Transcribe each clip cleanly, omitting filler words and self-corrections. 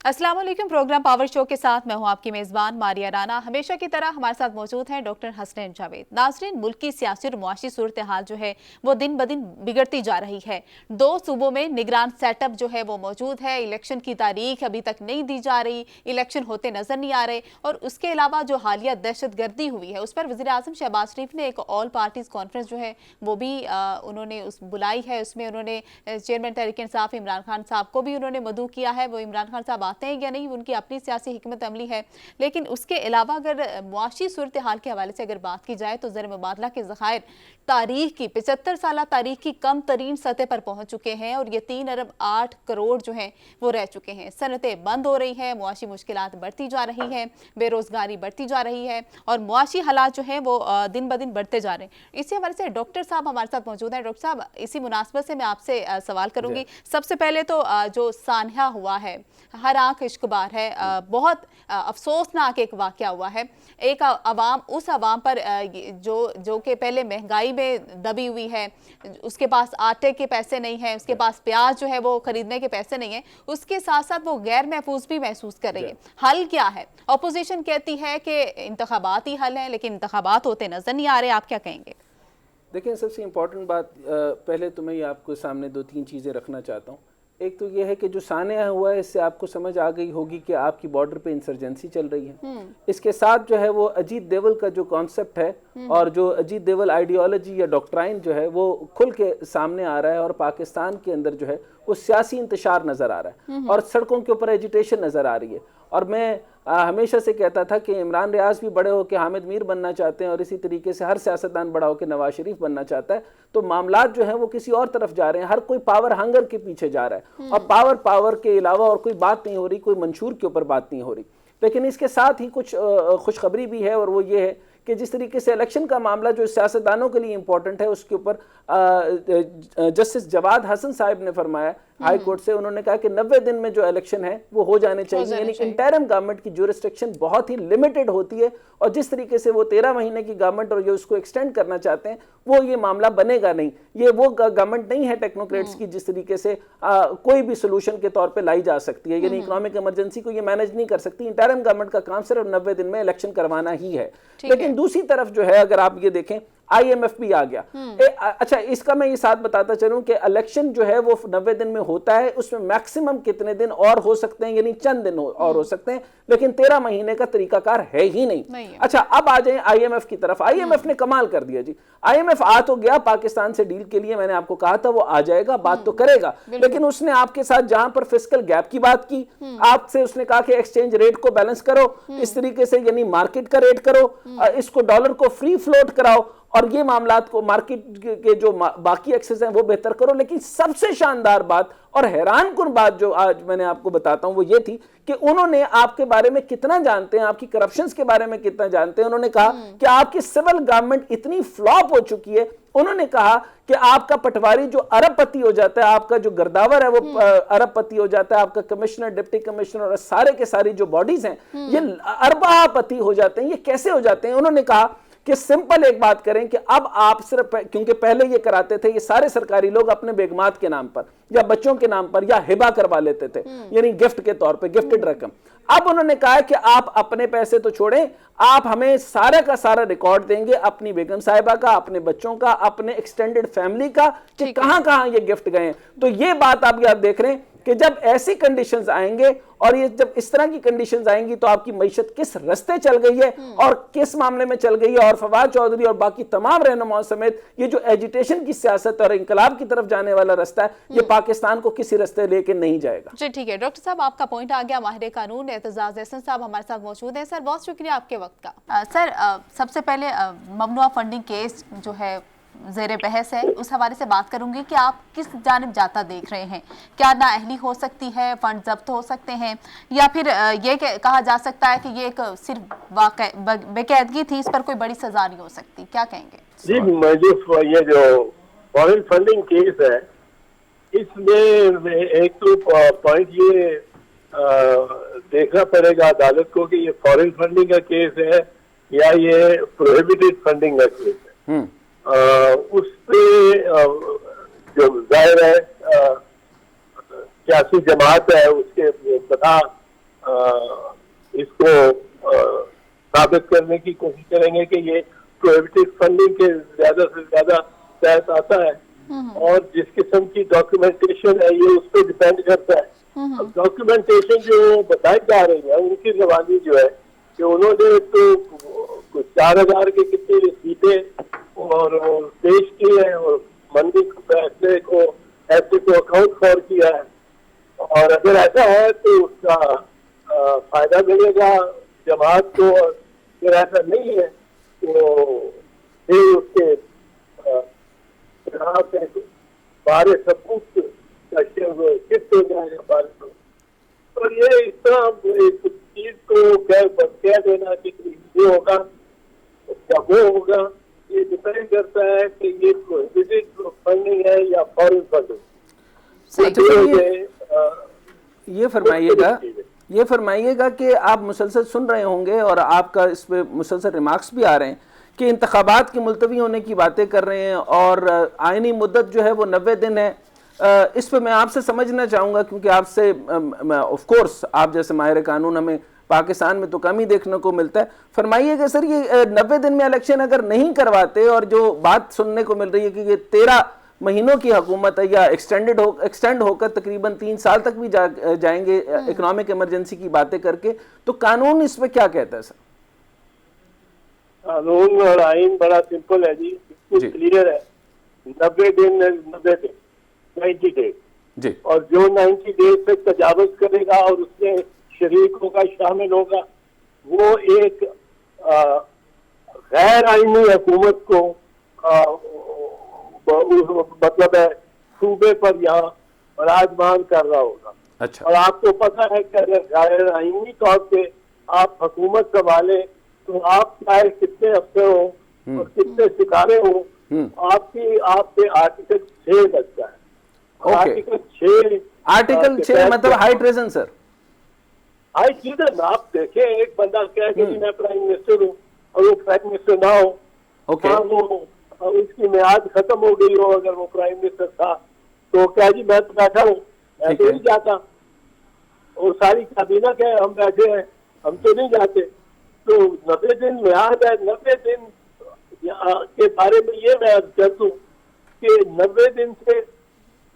अस्सलाम वालेकुम। Programme power show के साथ मैं हूं आपकी मेज़बान मारिया राना। हमेशा की तरह हमारे साथ मौजूद हैं डॉक्टर हसनैन जावेद। नाज़रीन, मुल्क की सियासी और मुआशी सूरत हाल जो है वो दिन ब दिन बिगड़ती जा रही है। 2 सूबों में निगरान सेटअप जो है वो मौजूद है। इलेक्शन की तारीख अभी तक नहीं दी जा रही, इलेक्शन होते नजर नहीं आ रहे। और उसके अलावा जो हालिया दहशत गर्दी हुई है उस पर वज़ीर आज़म शहबाज शरीफ ने एक ऑल पार्टीज कॉन्फ्रेंस जो है वो भी उन्होंने बुलाई है। उसमें उन्होंने चेयरमैन तहरीक इंसाफ इमरान खान साहब को भी उन्होंने मदऊ किया है। वो इमरान खान साहब आते हैं या नहीं, उनकी अपनी सियासी हिकमत अमली है। लेकिन उसके अलावा अगर मुआशी सूरत हाल के हवाले से अगर बात की जाए तो ज़र मुबादला के ज़खायर तारीख की 75 साल तारीख की कम तरीन सतह पर पहुंच चुके हैं और ये 3 अरब 8 करोड़ जो हैं वो रह चुके हैं। सनतें बंद हो रही हैं, मुआशी मुश्किलात बढ़ती जा रही हैं, बेरोजगारी बढ़ती जा रही है और मुआशी हालात जो हैं वो दिन ब दिन बढ़ते जा रहे हैं। इसी हवाले से डॉक्टर साहब हमारे साथ मौजूद हैं। डॉक्टर साहब, इसी मुनासबत से मैं आपसे सवाल करूंगी। सबसे पहले तो जो सान्हा हुआ है, हर आंख इश्कबार है, बहुत अफसोसनाक एक वाकया हुआ है। एक अवाम, उस अवाम पर जो कि पहले महंगाई में दबी हुई है, उसके पास आटे के पैसे नहीं है, उसके पास प्याज जो है वो खरीदने के पैसे नहीं है, उसके साथ साथ वो गैर महफूज भी महसूस कर रही है। हल क्या है? अपोजिशन कहती है कि इंतखाबात ही हल है, लेकिन इंतखाबात होते नजर नहीं आ रहे। आप क्या कहेंगे? देखिए, सबसे इम्पोर्टेंट बात, पहले तो मैं आपको सामने 2-3 चीज़ें रखना चाहता हूँ। एक तो ये है कि जो सान्या हुआ है इससे आपको समझ आ गई होगी कि आपकी बॉर्डर पे इंसर्जेंसी चल रही है। इसके साथ जो है वो अजीत देवल का जो कॉन्सेप्ट है और जो अजीत देवल आइडियोलॉजी या डॉक्ट्राइन जो है वो खुल के सामने आ रहा है और पाकिस्तान के अंदर जो है वो सियासी इंतशार नज़र आ रहा है और सड़कों के ऊपर एजिटेशन नज़र आ रही है। और मैं हमेशा से कहता था कि इमरान रियाज भी बड़े होकर हामिद मीर बनना चाहते हैं और इसी तरीके से हर सियासतदान बड़ा होकर नवाज शरीफ बनना चाहता है। तो मामलात जो है वो किसी और तरफ जा रहे हैं, हर कोई पावर हंगर के पीछे जा रहा है और पावर के अलावा और कोई बात नहीं हो रही, कोई मंशूर के ऊपर बात नहीं हो रही। लेकिन इसके साथ ही कुछ खुशखबरी भी है और वो ये है कि जिस तरीके से इलेक्शन का मामला जो सियासतदानों के लिए इंपॉर्टेंट है उसके ऊपर जस्टिस जवाद हसन साहब ने फरमाया हाई कोर्ट से, उन्होंने कहा कि 90 दिन में जो इलेक्शन है वो हो जाने चाहिए। यानी इंटरिम गवर्नमेंट की ज्यूरिसडिक्शन बहुत ही लिमिटेड होती है और जिस तरीके से वो 13 महीने की गवर्नमेंट और ये उसको एक्सटेंड करना चाहते हैं वो ये मामला बनेगा नहीं। ये वो गवर्नमेंट नहीं है टेक्नोक्रेट्स की जिस तरीके से कोई भी सोल्यूशन के तौर पर लाई जा सकती है। यानी इकोनॉमिक इमरजेंसी को ये मैनेज नहीं कर सकती। इंटरिम गवर्नमेंट का काम सिर्फ 90 दिन में इलेक्शन करवाना ही है। लेकिन दूसरी तरफ जो है अगर आप ये देखें, IMF भी आ गया। अच्छा, इसका मैं ये साथ बताता चलूं कि इलेक्शन जो है वो 90 दिन में होता है, उसमें मैक्सिमम कितने दिन और हो सकते हैं, यानी चंद दिन और हो सकते हैं, लेकिन 13 महीने का तरीकाकार है ही नहीं। अच्छा, अब आ जाए IMF की तरफ। IMF ने कमाल कर दिया जी। IMF आ तो गया पाकिस्तान से डील के लिए, मैंने आपको कहा था वो आ जाएगा, बात तो करेगा, लेकिन उसने आपके साथ जहां पर फिस्कल गैप की बात की, आपसे उसने कहा कि एक्सचेंज रेट को बैलेंस करो इस तरीके से, यानी मार्केट का रेट करो, इसको डॉलर को फ्री फ्लोट कराओ और ये मामलात को मार्केट के जो बाकी एक्सेस हैं वो बेहतर करो। लेकिन सबसे शानदार बात और हैरानकुन बात जो आज मैंने आपको बताता हूं वो ये थी कि उन्होंने आपके बारे में कितना जानते हैं, आपकी करप्शंस के बारे में कितना जानते हैं। उन्होंने कहा कि आपकी सिविल गवर्नमेंट इतनी फ्लॉप हो चुकी है, उन्होंने कहा कि आपका पटवारी जो अरबपति हो जाता है, आपका जो गर्दावर है वो अरबपति हो जाता है, आपका कमिश्नर, डिप्टी कमिश्नर और सारे के सारी जो बॉडीज हैं ये अरबापति हो जाते हैं। ये कैसे हो जाते हैं? उन्होंने कहा कि सिंपल एक बात करें कि अब आप सिर्फ, क्योंकि पहले ये कराते थे ये सारे सरकारी लोग अपने बेगमात के नाम पर या बच्चों के नाम पर या हिबा करवा लेते थे, यानी गिफ्ट के तौर पे, गिफ्टेड रकम। अब उन्होंने कहा कि आप अपने पैसे तो छोड़ें, आप हमें सारा का सारा रिकॉर्ड देंगे अपनी बेगम साहिबा का, अपने बच्चों का, अपने एक्सटेंडेड फैमिली का, कि कहां कहां ये गिफ्ट गए। तो ये बात आप याद देख रहे हैं कि जब ऐसी कंडीशंस आएंगे और ये जब इस तरह की कंडीशंस आएंगी तो आपकी मईशत किस रास्ते चल गई है और किस मामले में चल गई है। और फवाद चौधरी और बाकी तमाम रहनुमाओं समेत ये जो एजिटेशन की सियासत और इंकलाब की तरफ जाने वाला रास्ता है, ये पाकिस्तान को किसी रास्ते लेके नहीं जाएगा। जी ठीक है डॉक्टर साहब, आपका पॉइंट आ गया। माहिर कानून एतजाज एहसन साहब हमारे साथ मौजूद हैं। सर, बहुत शुक्रिया आपके वक्त का। सर, सबसे पहले ममनुआ फंडिंग केस जो है ज़ेरे बहस है, उस हवाले से बात करूंगी कि आप किस जानिब जाता देख रहे हैं। क्या नाअहली हो सकती है, फंड जब्त हो सकते हैं, या फिर ये कहा जा सकता है कि ये एक सिर्फ बेकायदगी थी, इस पर कोई बड़ी सजा नहीं हो सकती? क्या कहेंगे? जी, मुझे ये जो फॉरेन फंडिंग केस है इसमें एक तो पॉइंट ये देखना पड़ेगा अदालत को कि ये फॉरेन फंडिंग का केस है या ये प्रोहिबिटेड फंडिंग का केस है। उस पे जो जाहिर है सियासी जमात है उसके पता इसको साबित करने की कोशिश करेंगे कि ये प्रोहिबिटिव फंडिंग के ज्यादा से ज्यादा तहत आता है, और जिस किस्म की डॉक्यूमेंटेशन है ये उस पर डिपेंड करता है। अब डॉक्यूमेंटेशन जो बताई जा रही है उनकी रवानी जो है कि उन्होंने तो कुछ 4,000 के कितनी रसीदें और पेश की है और मंडी फैसले को ऐसे को अकाउंट फॉर किया है, और अगर ऐसा है तो उसका फायदा मिलेगा जमात को, और अगर ऐसा नहीं है तो फिर उसके बारे सबूत शिफ्ट हो जाएगा बारे में। और ये इस तरह एक चीज को कह देना कि ये होगा या वो होगा, ये डिपेंड करता है कि ये प्रोहिबिटेड फंडिंग है या फॉरेन फंडिंग। ये फरमाइएगा कि आप मुसलसल सुन रहे होंगे और आपका इस पे मुसलसल रिमार्क्स भी आ रहे हैं कि इंतखाबात के मुलतवी होने की बातें कर रहे हैं और आईनी मुद्दत जो है वो 90 दिन है। इस पे मैं आपसे समझना चाहूँगा, क्योंकि आपसे ऑफ कोर्स आप जैसे माहिर कानून हमें पाकिस्तान में तो कम ही देखने को मिलता है। फरमाइएगा सर, ये 90 दिन में इलेक्शन अगर नहीं करवाते और जो बात सुनने को मिल रही है कि ये 13 महीनों की हुकूमत है या एक्सटेंड होकर तकरीबन 3 साल तक भी जाएंगे इकोनॉमिक इमरजेंसी की बातें करके, तो कानून इस पे क्या कहता है सर? कानून और आइन बड़ा सिंपल है जी, क्लियर है। 90 दिन 90 डेज जी, और जो 90 डेज से तजावुज करेगा और उसमें शरीक होगा, शामिल होगा, वो एक गैर आईनी हुकूमत को मतलब है सूबे पर यहाँ राजमान कर रहा होगा। अच्छा। और आपको पता है कि अगर गैर आईनी तौर पे आप हुकूमत संभाले तो आप चाहे कितने अफसर हो और कितने सितारे हो, आप पे आर्टिकल 6 लगता है। आर्टिकल 6 मतलब high treason sir. High treason आप देखें, एक बंदा कहे कि मैं प्राइम मिनिस्टर हूँ और वो प्राइम मिनिस्टर ना हो, वो उसकी मियाद खत्म हो गई हो, अगर वो प्राइम मिनिस्टर था तो क्या जी मैं तो बैठा हूँ, मैं तो नहीं जाता, और सारी काबीना के हम बैठे हैं, हम तो नहीं जाते। तो 90 दिन मियाद है। 90 दिन के बारे में ये मैं कर दूं कि 90 दिन से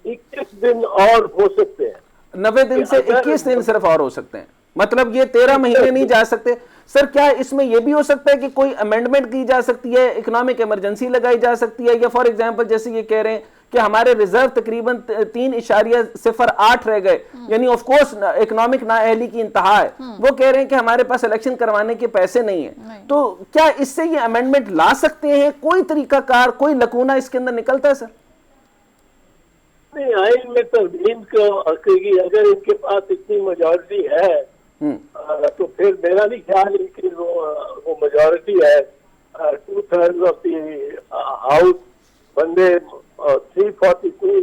21 दिन और हो सकते हैं। 90 दिन से 21 दिन सिर्फ और हो सकते हैं, मतलब ये 13 महीने नहीं जा सकते सर। क्या इसमें यह भी हो सकता है कि कोई अमेंडमेंट की जा सकती है, इकोनॉमिक इमरजेंसी लगाई जा सकती है, या फॉर एग्जांपल जैसे ये कह रहे हैं कि हमारे रिजर्व तकरीबन 3.08 रह गए, यानी ऑफ कोर्स इकोनॉमिक नाअहली की इंतहा है, वो कह रहे हैं कि हमारे पास इलेक्शन करवाने के पैसे नहीं है, तो क्या इससे ये अमेंडमेंट ला सकते हैं? कोई तरीकाकार, कोई लकूना इसके अंदर निकलता है सर? नहीं, आइन में तरमीम को अगर इनके पास इतनी मेजॉरिटी है तो फिर मेरा नहीं ख्याल है कि वो मेजॉरिटी है 2/3 ऑफ द हाउस बंदे 342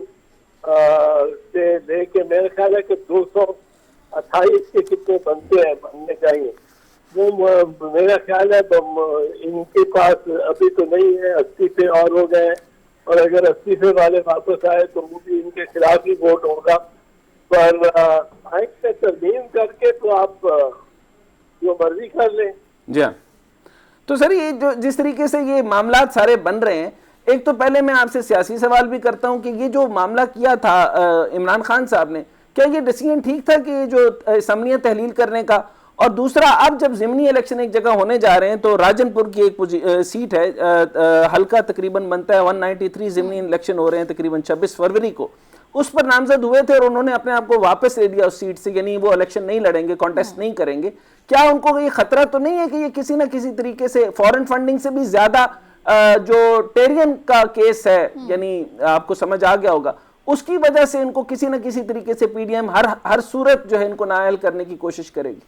से लेके मेरा ख्याल है कि 228 के कितने बनने चाहिए, वो मेरा ख्याल है इनके पास अभी तो नहीं है। 80 पे और हो गए, और अगर 80 से वाले वापस आए तो वो भी इनके खिलाफ ही वोट होगा। पर आइन से तरमीम करके तो आप जो मर्जी कर लें। जी हाँ, तो सर ये जो जिस तरीके से ये मामला सारे बन रहे हैं, एक तो पहले मैं आपसे सियासी सवाल भी करता हूं कि ये जो मामला किया था इमरान खान साहब ने, क्या ये डिसीजन ठीक था कि जो असम्बलियां तहलील करने का? और दूसरा, अब जब ज़िमनी इलेक्शन एक जगह होने जा रहे हैं तो राजनपुर की एक सीट है, हल्का तकरीबन बनता है 193, ज़िमनी इलेक्शन हो रहे हैं तकरीबन 26 फरवरी को, उस पर नामजद हुए थे और उन्होंने अपने आप को वापस ले लिया उस सीट से, यानी वो इलेक्शन नहीं लड़ेंगे, कॉन्टेस्ट नहीं करेंगे। क्या उनको ये खतरा तो नहीं है कि ये किसी ना किसी तरीके से फॉरेन फंडिंग से भी ज्यादा जो टेरियन का केस है, यानी आपको समझ आ गया होगा, उसकी वजह से इनको किसी न किसी तरीके से पीडीएम हर सूरत जो है इनको नाअहल करने की कोशिश करेगी?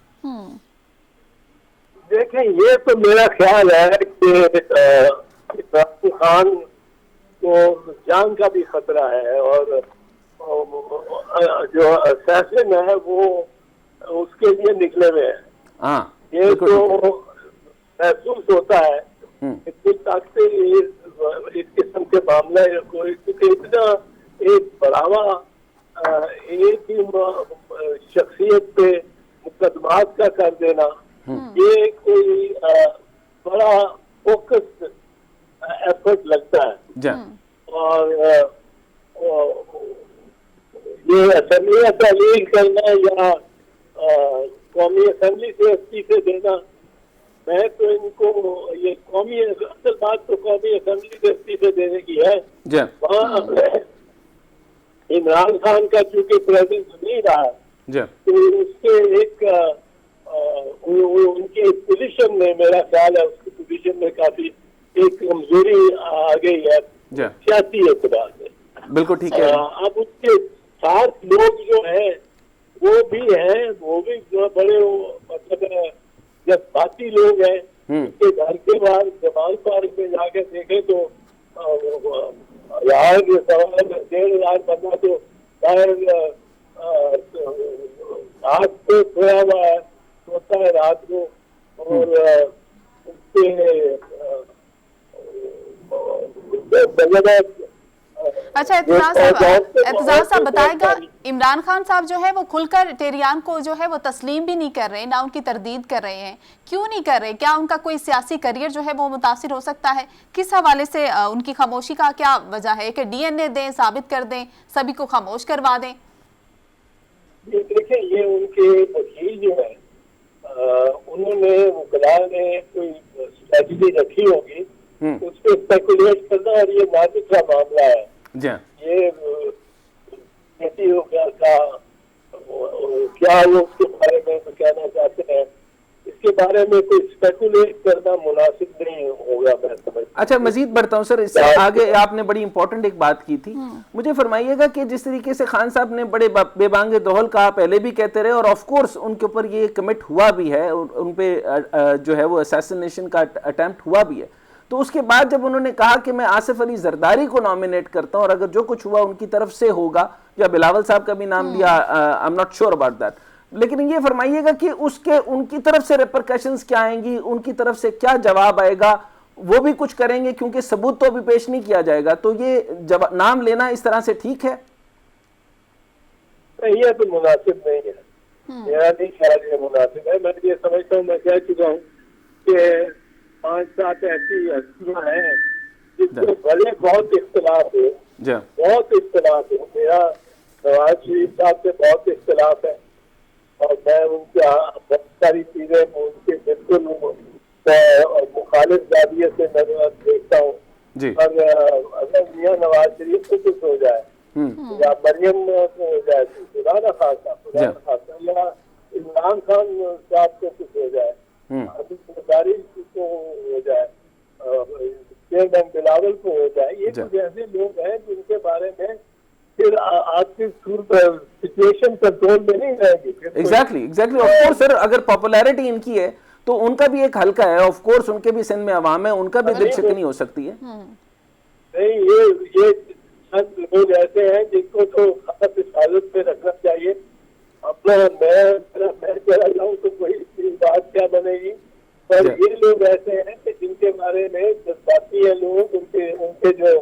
देखें, ये तो मेरा ख्याल है कि इमरान खान को जान का भी खतरा है, और जो असैसिन है वो उसके लिए निकले हुए हैं। ये तो महसूस होता है इतनी ताकत इस किस्म के मामले को, क्योंकि इतना एक बढ़ावा एक ही शख्सियत पे खदमात का कर देना, ये कोई बड़ा फोकस्ड एफर्ट लगता है। जी और ये असेंबली तहलील करना या कौमी असेंबली से इस्तीफे देना, मैं तो इनको ये कौमी असल बात तो कौमी असेंबली से इस्तीफे देने की है। जी वहाँ इमरान खान का चूंकि प्रेजेंस नहीं रहा, जी तो उसके एक उनकी पोजीशन में, मेरा ख्याल है उसकी पोजीशन में काफी एक कमजोरी आ गई है जी सियासी एतबार से। बिल्कुल ठीक है। अब उसके साथ लोग जो हैं वो भी हैं, वो भी जो बड़े मतलब जज्बाती लोग हैं। उसके घर के बाहर जमाल पार्क में जाके देखे तो यहाँ 1,500 बंदा तो बाहर आग पे सोया हुआ है, सोता है रात को। और उसके अच्छा एतजाज साहब बताएगा, इमरान खान साहब जो है वो खुलकर टेहरियान को जो है वो तस्लीम भी नहीं कर रहे, ना उनकी तरदीद कर रहे हैं। क्यों नहीं कर रहे? क्या उनका कोई सियासी करियर जो है वो मुतासिर हो सकता है? किस हवाले से उनकी खामोशी का क्या वजह है कि डीएनए दें, साबित कर दें, सभी को खामोश करवा दें? देखिए, ये उनके वकील जो है उन्होंने वकला ने कोई स्ट्रेटजी रखी होगी उस पर स्पेकुलेट करना, और ये नाजुक का मामला है। ये क्या वो उसके बारे में कहना चाहते हैं, इसके बारे में कोई स्पेकुलेट करना मुनासिब नहीं होगा, मैं समझता। अच्छा, मजीद बढ़ता हूँ सर, इससे आगे आपने बड़ी इंपॉर्टेंट एक बात की थी। मुझे फरमाइएगा कि जिस तरीके से खान साहब ने बड़े बेबांगे दोहल कहा, पहले भी कहते रहे, और ऑफ कोर्स उनके ऊपर ये कमिट हुआ भी है, उन पे जो है वो असैसिनेशन का अटेम्प्ट हुआ भी है, तो उसके बाद जब उन्होंने कहा कि मैं आसिफ अली जरदारी को नॉमिनेट करता हूं और अगर जो कुछ हुआ उनकी तरफ से होगा, या बिलावल साहब का भी नाम लिया, I am not sure about that, लेकिन ये फरमाइएगा कि उसके उनकी तरफ से रिपरकशंस क्या आएंगी, उनकी तरफ से क्या जवाब आएगा? वो भी कुछ करेंगे क्योंकि सबूत तो अभी पेश नहीं किया जाएगा, तो ये नाम लेना इस तरह से ठीक है? नहीं, ये तो मुनासिब नहीं है, मेरा नहीं ख्याल ये मुनासिब है। मैं ये समझता हूँ, मैं कह चुका हूँ कि 5-7 ऐसी हस्तियां हैं जिसके भले बहुत इख्तिलाफ हो, बहुत इख्तिलाफ हो, मेरा नवाज शरीफ साहब से बहुत इख्तिलाफ है, और मैं उनकी बहुत सारी चीजें उनके बिल्कुल मुखालिफ जाविये से नजर देखता हूँ। और अगर मियाँ नवाज शरीफ को कुछ हो जाए या मरियम को हो जाए, खुदा न खासा, या इमरान खान साहब को कुछ हो जाए, सरकारी को हो जाए, चेयरमैन बिलावल को हो जाए, ये कुछ ऐसे लोग हैं जिनके बारे में फिर आपकी सिचुएशन कंट्रोल में नहीं रहेगी। एग्जैक्टली ऑफ कोर्स सर, अगर पॉपुलैरिटी इनकी है तो उनका भी एक हल्का है, ऑफ कोर्स उनके भी सिंध में अवाम है, उनका भी दिल शिकनी हो सकती है। नहीं, ये लोग ऐसे हैं जिनको तो खास हिफाजत पे रखना चाहिए। अपना मैं चला जाऊँ तो कोई बात क्या बनेगी, पर ये लोग ऐसे हैं कि जिनके बारे में जज्बाती है लोग, उनके जो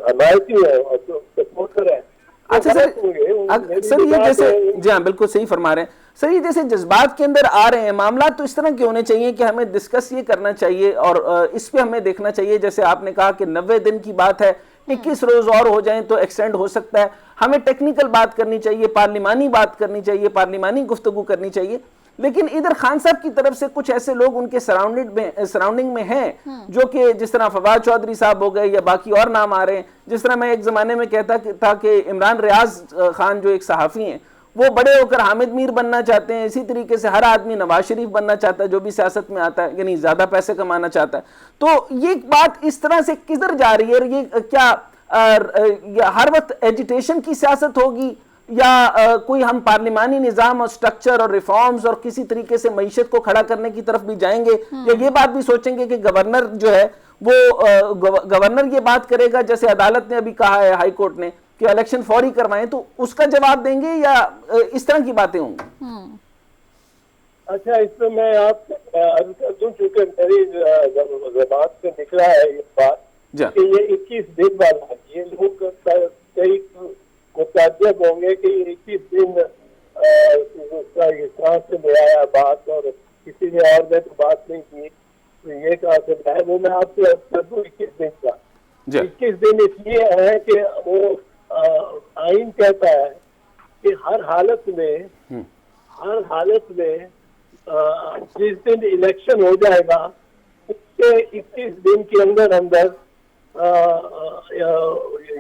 हमायती है और जो सपोर्टर है। अच्छा सर ये जैसे, जी हाँ बिल्कुल सही फरमा रहे हैं सर, ये जैसे जज्बात के अंदर आ रहे हैं मामला, तो इस तरह के होने चाहिए कि हमें डिस्कस ये करना चाहिए और इस पे हमें देखना चाहिए। जैसे आपने कहा कि 90 दिन की बात है, 21 रोज और हो जाएं तो एक्सटेंड हो सकता है। हमें टेक्निकल बात करनी चाहिए, पार्लिमानी बात करनी चाहिए, पार्लिमानी गुफ्तगू करनी चाहिए। लेकिन इधर खान साहब की तरफ से कुछ ऐसे लोग उनके सराउंडिंग में हैं जो कि जिस तरह फवाद चौधरी साहब हो गए या बाकी और नाम आ रहे हैं। जिस तरह मैं एक जमाने में कहता था कि इमरान रियाज खान जो एक सहाफ़ी हैं वो बड़े होकर हामिद मीर बनना चाहते हैं, इसी तरीके से हर आदमी नवाज शरीफ बनना चाहता है जो भी सियासत में आता है, यानी ज्यादा पैसे कमाना चाहता है। तो ये बात इस तरह से किधर जा रही है? ये क्या हर वक्त एजिटेशन की सियासत होगी या कोई हम पार्लिमानी निजाम और स्ट्रक्चर और रिफॉर्म्स और किसी तरीके से मईशत को खड़ा करने की तरफ भी जाएंगे, या ये बात भी सोचेंगे कि गवर्नर जो है वो गवर्नर ये बात करेगा जैसे अदालत ने अभी कहा है, हाई कोर्ट ने, कि इलेक्शन फौरी करवाएं, तो उसका जवाब देंगे या इस तरह की बातें होंगी? अच्छा, इसमें मैं आपसे अर्ज कर दूं, चूंकि मेरी जबान से निकला है ये बात कि ये 21 दिन वाला, ये लोग कई मुताज्जब होंगे कि 21 दिन कहाँ से ले आया बात, और किसी ने और ने तो बात नहीं की, तो ये कहा से लाया, वो मैं आपको कर दूं 21 दिन का। 21 दिन इसलिए है कि वो आइन कहता है कि हर हालत में जिस दिन इलेक्शन हो जाएगा उसके 21 दिन के अंदर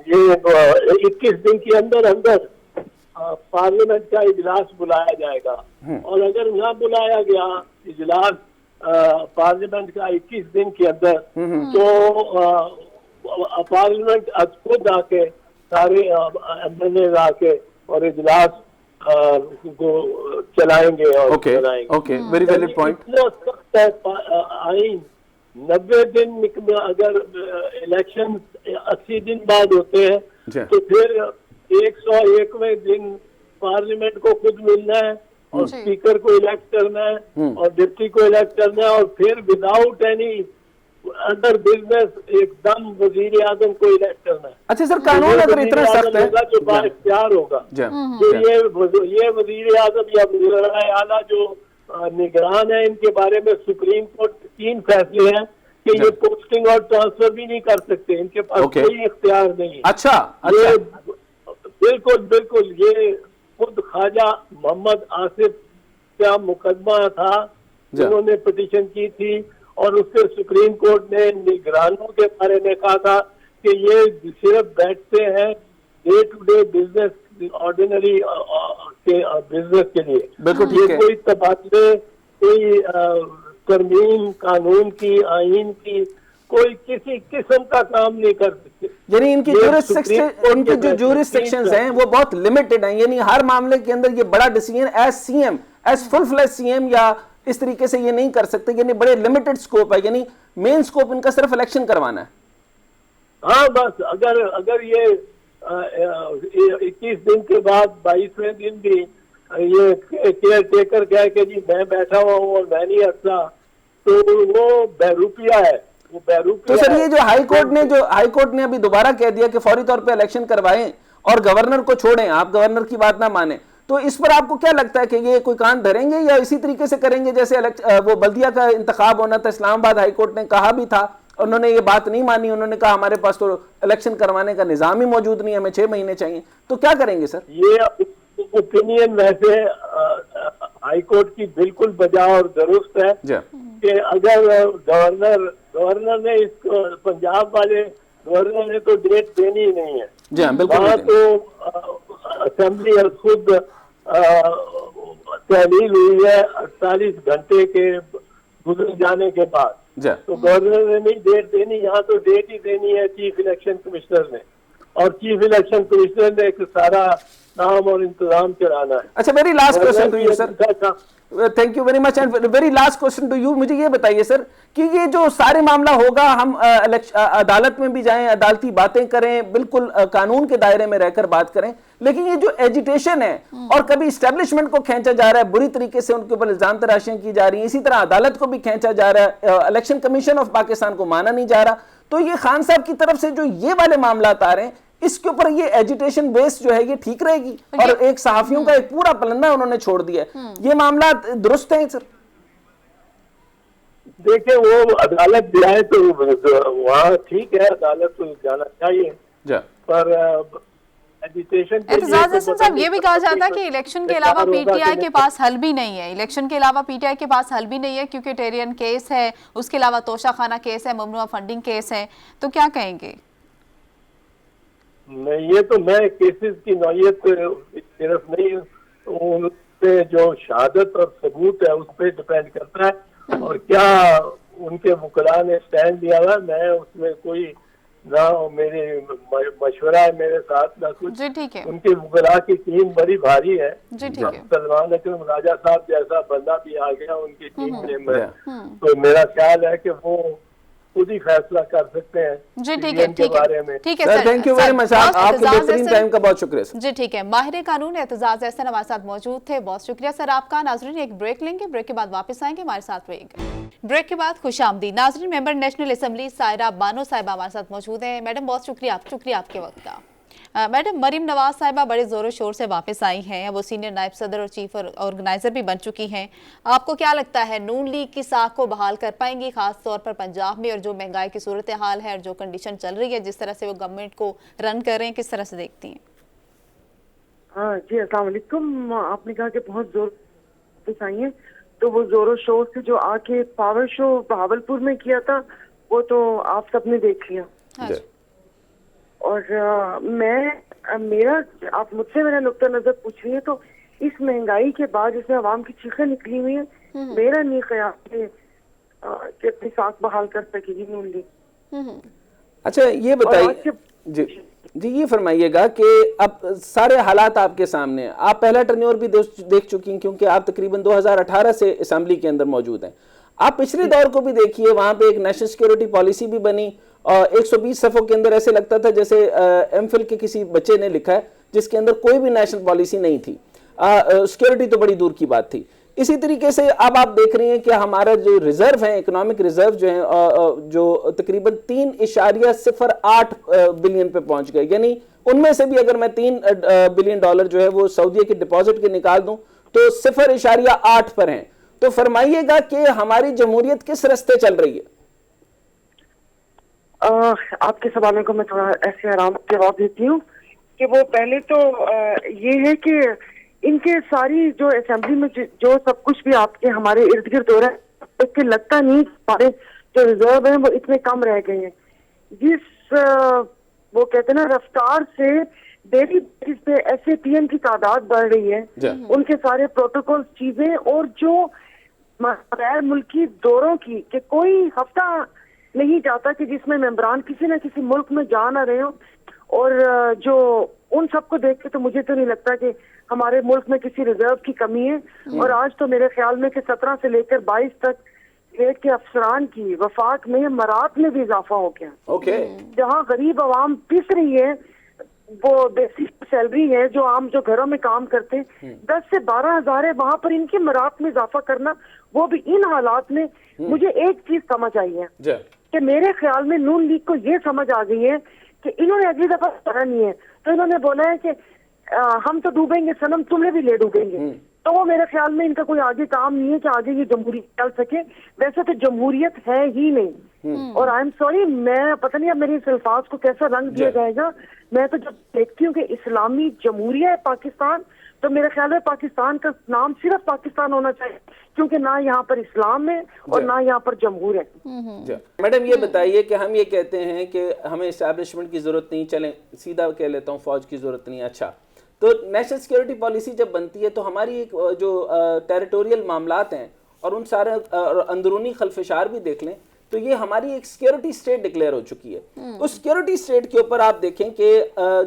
ये 21 दिन के अंदर पार्लियामेंट का इजलास बुलाया जाएगा। और अगर ना बुलाया गया इजलास पार्लियामेंट का 21 दिन के अंदर, तो पार्लियामेंट खुद आके सारे एमएलए आके और इजलास को चलाएंगे और चलाएंगे। Okay, very valid point. इतना सख्त है आइन। 90 दिन में अगर इलेक्शन 80 दिन बाद होते हैं तो फिर 101वें दिन पार्लियामेंट को खुद मिलना है और स्पीकर को इलेक्ट करना है और डिप्टी को इलेक्ट करना है, और फिर विदाउट एनी अदर बिजनेस एकदम वजीर आजम को इलेक्ट करना है। अच्छा सर, कानून अगर इतना सख्त है जो बाइख्तियार होगा, तो ये वजीर आजम या वज़ीर आला जो निगरान है, इनके बारे में सुप्रीम कोर्ट 3 फैसले हैं कि ये पोस्टिंग और ट्रांसफर भी नहीं कर सकते, इनके पास कोई इख्तियार नहीं है। अच्छा, बिल्कुल ये खुद ख्वाजा मोहम्मद आसिफ का मुकदमा था, जिन्होंने पिटीशन की थी, और उससे सुप्रीम कोर्ट ने निगरानों के बारे में कहा था कि ये सिर्फ बैठते हैं day to day business, ordinary के बिजनेस के लिए। बिल्कुल ठीक है। कोई तबादले, कोई तरमीम कानून की, आइन की, कोई किसी किस्म का काम नहीं कर सकते। यानी इनकी जो ज्यूरिसडिक्शंस हैं वो बहुत लिमिटेड हैं, यानी हर मामले के अंदर ये बड़ा decision as CM, as full fledge CM या इस तरीके से ये नहीं कर सकते, यानी बड़े लिमिटेड स्कोप है, यानी मेन स्कोप इनका सिर्फ इलेक्शन करवाना है। हाँ बस, अगर ये 21 दिन के बाद 22वें दिन भी ये केयर टेकर कह के जी मैं बैठा हुआ हूँ और मैं नहीं हटता, तो वो बहरूपिया है। तो सर ये जो हाईकोर्ट ने अभी दोबारा कह दिया कि फौरी तौर पे इलेक्शन करवाएं और गवर्नर को छोड़ें, आप गवर्नर की बात ना माने, तो इस पर आपको क्या लगता है कि ये कोई कान धरेंगे या इसी तरीके से करेंगे जैसे वो बल्दिया का इंतखाब होना था, इस्लामाबाद हाईकोर्ट ने कहा भी था, उन्होंने ये बात नहीं मानी, उन्होंने कहा हमारे पास तो इलेक्शन करवाने का निजाम ही मौजूद नहीं, हमें 6 महीने चाहिए, तो क्या करेंगे सर? ये ओपिनियन वैसे हाईकोर्ट की बिल्कुल बजा और दुरुस्त है कि अगर गवर्नर ने इसको, पंजाब वाले गवर्नर ने तो डेट देनी ही नहीं है। जी हाँ, बिल्कुल। वहाँ तो असेंबली और खुद तहलील हुई है 48 घंटे के गुजर जाने के बाद, तो गवर्नर ने नहीं डेट देनी, यहाँ तो डेट ही देनी है चीफ इलेक्शन कमिश्नर ने, और चीफ इलेक्शन कमिश्नर ने एक सारा काम और इंतजाम कराना है। अच्छा, very last question to you sir, thank you very much, and very last question to you, मुझे ये बताइए सर कि ये जो सारे मामला होगा, हम अदालत में भी जाएं, अदालती बातें करें, बिल्कुल कानून के दायरे में रहकर बात करें, लेकिन ये जो एजिटेशन है और कभी एस्टेब्लिशमेंट को खींचा जा रहा है, बुरी तरीके से उनके ऊपर इल्जाम तराशियां की जा रही हैं, इसी तरह अदालत को भी खींचा जा रहा है, इलेक्शन कमीशन ऑफ पाकिस्तान को माना नहीं जा रहा, तो ये खान साहब की तरफ से जो ये वाले मामला आ रहे हैं, इसके ऊपर ये एजिटेशन बेस जो है ये ठीक रहेगी? और एक सहाफियों का एक पूरा पलंदा उन्होंने छोड़ दिया है, ये मामला दुरुस्त है सर? देखिए, वो अदालत जाए तो वहाँ ठीक है, अदालत तो जाना चाहिए, पर एजिटेशन एतजाज हसन साहब, ये भी कहा जाता है कि इलेक्शन के अलावा पीटीआई के पास हल भी नहीं है, इलेक्शन के अलावा पीटीआई के पास हल भी नहीं है, क्योंकि टेरियन केस है, उसके अलावा तोशाखाना केस है, ममनुआ फंडिंग केस है, तो क्या कहेंगे? नहीं, ये तो मैं केसेस की नौयत सिर्फ नहीं, उन पे जो शहादत और सबूत है उस पर डिपेंड करता है, और क्या उनके वकला ने स्टैंड लिया हुआ, मैं उसमें कोई ना मेरे मशवरा है मेरे साथ ना कुछ। जी ठीक है। उनके वकला की टीम बड़ी भारी है। जी ठीक है। सलमान अकरम राजा साहब जैसा बंदा भी आ गया उनकी टीम में, तो मेरा ख्याल है कि वो खुद ही फैसला कर सकते हैं। जी ठीक है, ठीक है, ठीक है sir, thank you very much, आपके बेहतरीन टाइम का बहुत शुक्रिया सर। जी ठीक है, माहिर कानून एतजाज अहसन हमारे साथ मौजूद थे, बहुत शुक्रिया सर आपका। नाजरीन, एक ब्रेक लेंगे, ब्रेक के बाद वापस आएंगे, हमारे साथ रहिएगा। ब्रेक के बाद खुशामदीद नाजरीन, member national assembly Saira Bano Sahiba हमारे साथ मौजूद है। मैडम बहुत शुक्रिया आपके वक्त का। मैडम, मरीम नवाज साहिबा बड़े जोरों शोर से वापस आई हैं। वो सीनियर नायब सदर और चीफ ऑर्गेनाइजर भी बन चुकी हैं। आपको क्या लगता है, नून लीग की साख को बहाल कर पाएंगी, खास तौर पर पंजाब में, और जो महंगाई की सूरत हाल है और जो कंडीशन चल रही है, जिस तरह से वो गवर्नमेंट को रन कर रहे हैं, किस तरह से देखती हैं? हाँ जी, अस्सलाम वालेकुम। आपने कहा कि बहुत जोर वापस आई हैं, तो वो जोरों शोर से जो आके पावर शो बहावलपुर में किया था वो तो आप सबने देख लिया। हाँ जी। और आप मुझसे मेरा नुक्ता नजर पूछ रही है, तो इस महंगाई के बाद जिसमें आवाम की चीखें निकली हुई हैं, मेरा नहीं ख्याल कि अपनी साख बहाल कर सकेगी नून लीग। अच्छा, ये बताइए जी ये फरमाइएगा कि अब सारे हालात आपके सामने हैं। आप पहला टर्न्योवर भी देख चुकी हैं, क्योंकि आप तकरीबन 2018 से असेंबली के अंदर मौजूद हैं। आप पिछले दौर को भी देखिए, वहां पे एक नेशनल सिक्योरिटी पॉलिसी भी बनी और 120 सफ़ों के अंदर ऐसे लगता था जैसे एमफिल के किसी बच्चे ने लिखा है, जिसके अंदर कोई भी नेशनल पॉलिसी नहीं थी। सिक्योरिटी तो बड़ी दूर की बात थी। इसी तरीके से अब आप देख रही हैं कि हमारा जो रिजर्व है, इकोनॉमिक रिजर्व जो है, जो तकरीबन 3.08 बिलियन पे पहुंच गए। यानी उनमें से भी अगर मैं $3 बिलियन जो है वो सऊदी के डिपॉजिट के निकाल दूं तो 0.8 पर हैं। तो फरमाइएगा कि हमारी जमहूरियत किस रास्ते चल रही है? आपके सवालों को मैं थोड़ा ऐसे आराम से जवाब देती हूँ कि वो पहले तो ये है कि इनके सारी जो असेंबली में जो सब कुछ भी आपके हमारे इर्द गिर्द हो रहा है, इसके लगता नहीं हमारे जो रिजर्व हैं वो इतने कम रह गए हैं। जिस वो कहते हैं ना रफ्तार से डेली बेसिस पे SAPM की तादाद बढ़ रही है, उनके सारे प्रोटोकॉल चीजें, और जो गैर मुल्की दौरों की कि कोई हफ्ता नहीं जाता कि जिसमें मेंबरान किसी न किसी मुल्क में जा ना रहे हो, और जो उन सबको देख के तो मुझे तो नहीं लगता कि हमारे मुल्क में किसी रिजर्व की कमी है। और आज तो मेरे ख्याल में कि 17 से लेकर 22 तक ग्रेड के अफसरान की वफाक में मरात में भी इजाफा हो गया। जहाँ गरीब आवाम पिस रही है, वो बेसिक सैलरी है जो घरों में काम करते हैं 10 से 12 हजार है, वहां पर इनकी मरात में इजाफा करना, वो भी इन हालात में। मुझे एक चीज समझ आई है कि मेरे ख्याल में नून लीग को ये समझ आ गई है कि इन्होंने अगली दफा करा नहीं है, तो इन्होंने बोला है कि हम तो डूबेंगे सनम, तुम्हें भी ले डूबेंगे। तो वो मेरे ख्याल में इनका कोई आगे काम नहीं है कि आगे ये जमहूरियत चल सके। वैसे तो जमहूरियत है ही नहीं। और आई एम सॉरी, मैं पता नहीं अब मेरी इस अल्फाज को कैसा रंग दिया जाएगा। मैं तो जब देखती हूँ कि इस्लामी जमहूरियत है पाकिस्तान, तो मेरे ख्याल में पाकिस्तान का नाम सिर्फ पाकिस्तान होना चाहिए, क्योंकि ना यहाँ पर इस्लाम है और ना यहाँ पर जमहूर है। मैडम ये बताइए कि हम ये कहते हैं कि हमें एस्टैब्लिशमेंट की जरूरत नहीं, चलें सीधा कह लेता हूँ फौज की जरूरत नहीं। अच्छा, तो नेशनल सिक्योरिटी पॉलिसी जब बनती है तो हमारी एक जो टेरिटोरियल मामलात हैं और उन सारे अंदरूनी खलफशार भी देख लें, तो ये हमारी एक सिक्योरिटी स्टेट डिक्लेयर हो चुकी है। उस सिक्योरिटी स्टेट के ऊपर आप देखें कि